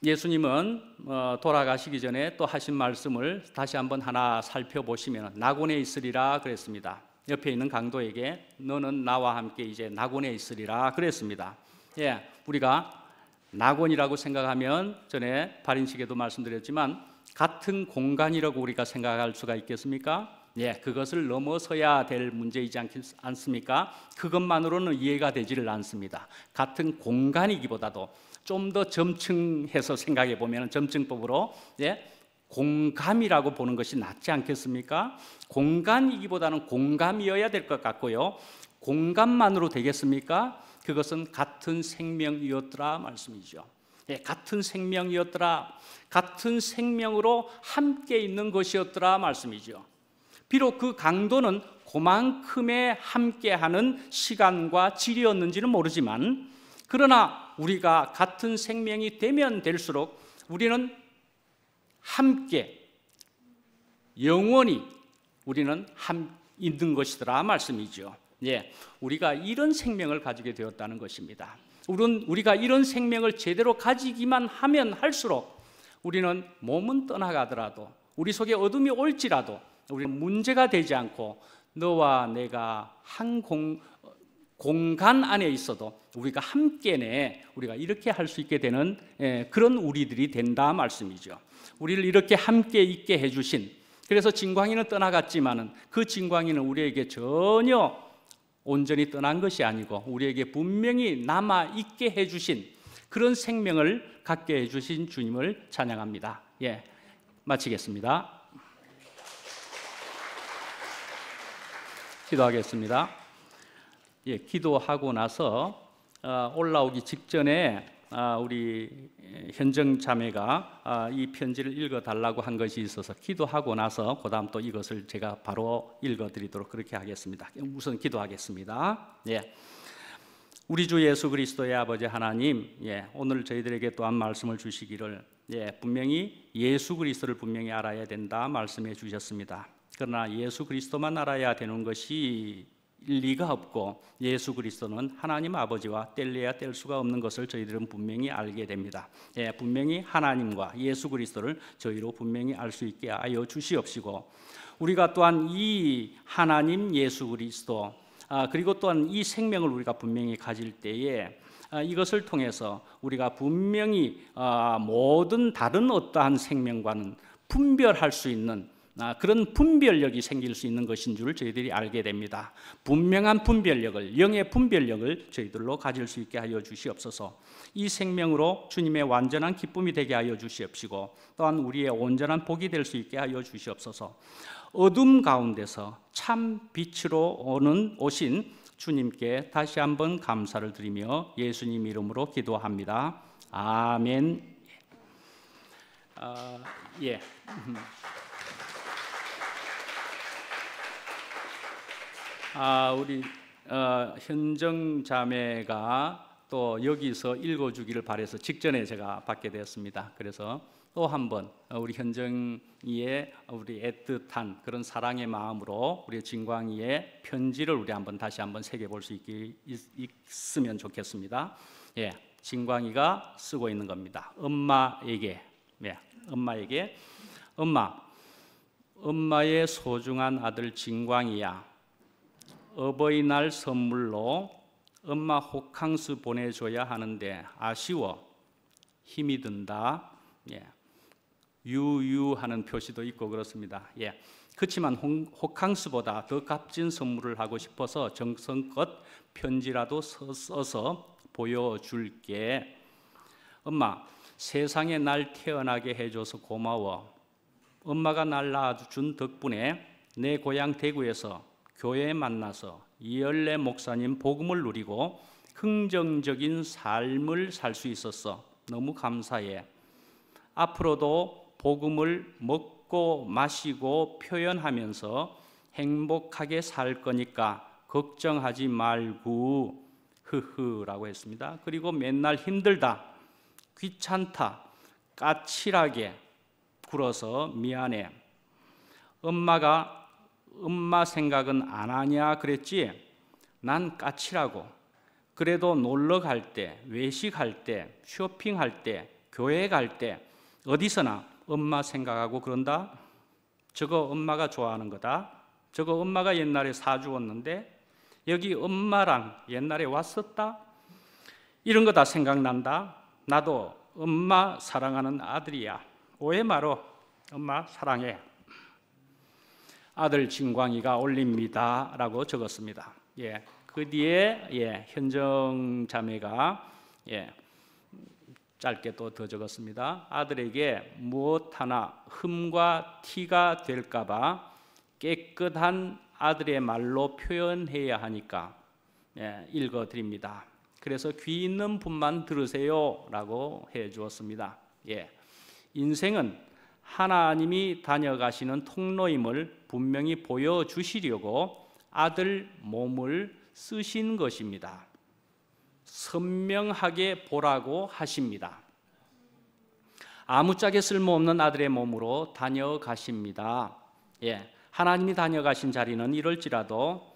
예수님은 돌아가시기 전에 또 하신 말씀을 다시 한번 하나 살펴보시면 낙원에 있으리라 그랬습니다. 옆에 있는 강도에게 너는 나와 함께 이제 낙원에 있으리라 그랬습니다. 우리가 낙원이라고 생각하면 전에 발인식에도 말씀드렸지만 같은 공간이라고 우리가 생각할 수가 있겠습니까? 예, 그것을 넘어서야 될 문제이지 않습니까? 그것만으로는 이해가 되지를 않습니다. 같은 공간이기보다도 좀 더 점층해서 생각해 보면 점층법으로 공감이라고 보는 것이 낫지 않겠습니까? 공간이기보다는 공감이어야 될 것 같고요. 공감만으로 되겠습니까? 그것은 같은 생명이었더라 말씀이죠. 같은 생명이었더라, 같은 생명으로 함께 있는 것이었더라 말씀이죠. 비록 그 강도는 그만큼의 함께하는 시간과 질이었는지는 모르지만, 그러나 우리가 같은 생명이 되면 될수록 우리는 함께 영원히 우리는 있는 것이더라 말씀이죠. 우리가 이런 생명을 가지게 되었다는 것입니다. 우리가 이런 생명을 제대로 가지기만 하면 할수록 우리는 몸은 떠나가더라도, 우리 속에 어둠이 올지라도 우리는 문제가 되지 않고 너와 내가 한 공간 안에 있어도 우리가 함께네, 우리가 이렇게 할 수 있게 되는 그런 우리들이 된다 말씀이죠. 우리를 이렇게 함께 있게 해주신, 그래서 진광이는 떠나갔지만은 그 진광이는 우리에게 전혀 온전히 떠난 것이 아니고 우리에게 분명히 남아 있게 해주신 그런 생명을 갖게 해주신 주님을 찬양합니다. 마치겠습니다. 기도하겠습니다. 기도하고 나서 올라오기 직전에 우리 현정 자매가 이 편지를 읽어달라고 한 것이 있어서 기도하고 나서 그 다음 또 이것을 제가 바로 읽어드리도록 그렇게 하겠습니다. 우선 기도하겠습니다. 우리 주 예수 그리스도의 아버지 하나님, 오늘 저희들에게 또한 말씀을 주시기를 분명히 예수 그리스도를 분명히 알아야 된다 말씀해 주셨습니다. 그러나 예수 그리스도만 알아야 되는 것이 리가 없고 예수 그리스도는 하나님 아버지와 뗄래야 뗄 수가 없는 것을 저희들은 분명히 알게 됩니다. 분명히 하나님과 예수 그리스도를 저희로 분명히 알 수 있게 하여 주시옵시고, 우리가 또한 이 하나님 예수 그리스도 그리고 또한 이 생명을 우리가 분명히 가질 때에 이것을 통해서 우리가 분명히 모든 다른 어떠한 생명과는 분별할 수 있는 그런 분별력이 생길 수 있는 것인 줄 저희들이 알게 됩니다. 분명한 분별력을, 영의 분별력을 저희들로 가질 수 있게 하여 주시옵소서. 이 생명으로 주님의 완전한 기쁨이 되게 하여 주시옵시고, 또한 우리의 온전한 복이 될 수 있게 하여 주시옵소서. 어둠 가운데서 참 빛으로 오신 주님께 다시 한번 감사를 드리며 예수님 이름으로 기도합니다. 아멘. 우리 현정 자매가 또 여기서 읽어주기를 바라서 직전에 제가 받게 되었습니다. 그래서 또 한번 우리 현정이의 우리 애틋한 그런 사랑의 마음으로 우리 진광이의 편지를 우리 다시 한번 새겨볼 수 있으면 좋겠습니다. 진광이가 쓰고 있는 겁니다. 엄마에게, 엄마의 소중한 아들 진광이야. 어버이날 선물로 엄마 호캉스 보내줘야 하는데 아쉬워. 힘이 든다. 유유하는 표시도 있고 그렇습니다. 그렇지만 호캉스보다 더 값진 선물을 하고 싶어서 정성껏 편지라도 써서 보여줄게. 엄마, 세상에 날 태어나게 해줘서 고마워. 엄마가 날 낳아준 덕분에 내 고향 대구에서 교회에 만나서 이열래 목사님 복음을 누리고 긍정적인 삶을 살 수 있었어. 너무 감사해. 앞으로도 복음을 먹고 마시고 표현하면서 행복하게 살 거니까 걱정하지 말고 흐흐라고 했습니다. 그리고 맨날 힘들다, 귀찮다, 까칠하게 굴어서 미안해. 엄마 생각은 안 하냐 그랬지? 난 까칠하고 그래도 놀러 갈 때, 외식할 때, 쇼핑할 때, 교회 갈 때 어디서나 엄마 생각하고 그런다. 저거 엄마가 좋아하는 거다. 저거 엄마가 옛날에 사주었는데 여기 엄마랑 옛날에 왔었다. 이런 거 다 생각난다. 나도 엄마 사랑하는 아들이야. 오해 말어. 엄마 사랑해. 아들 진광이가 올립니다라고 적었습니다. 예, 그 뒤에 현정 자매가 짧게 또 더 적었습니다. 아들에게 무엇 하나 흠과 티가 될까봐 깨끗한 아들의 말로 표현해야 하니까 읽어드립니다. 그래서 귀 있는 분만 들으세요라고 해주었습니다. 인생은 하나님이 다녀가시는 통로임을 분명히 보여주시려고 아들 몸을 쓰신 것입니다. 선명하게 보라고 하십니다. 아무짝에 쓸모없는 아들의 몸으로 다녀가십니다. 하나님이 다녀가신 자리는 이럴지라도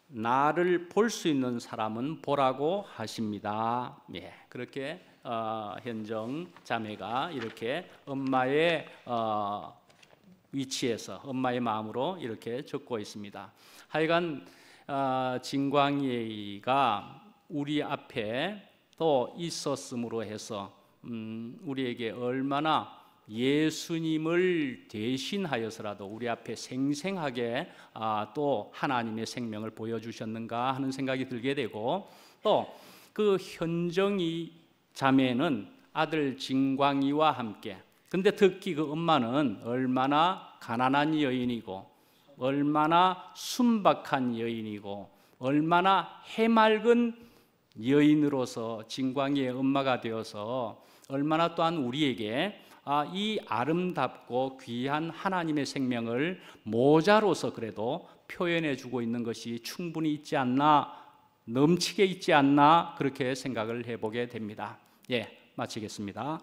나를 볼 수 있는 사람은 보라고 하십니다. 그렇게 현정 자매가 이렇게 엄마의 위치에서 엄마의 마음으로 이렇게 적고 있습니다. 하여간 진광이가 우리 앞에 또 있었음으로 해서 우리에게 얼마나 예수님을 대신하여서라도 우리 앞에 생생하게 또 하나님의 생명을 보여주셨는가 하는 생각이 들게 되고, 또 그 현정이 자매는 아들 진광이와 함께, 근데 특히 그 엄마는 얼마나 가난한 여인이고 얼마나 순박한 여인이고 얼마나 해맑은 여인으로서 진광이의 엄마가 되어서 얼마나 또한 우리에게 이 아름답고 귀한 하나님의 생명을 모자로서 그래도 표현해 주고 있는 것이 충분히 있지 않나, 넘치게 있지 않나, 그렇게 생각을 해보게 됩니다. 마치겠습니다.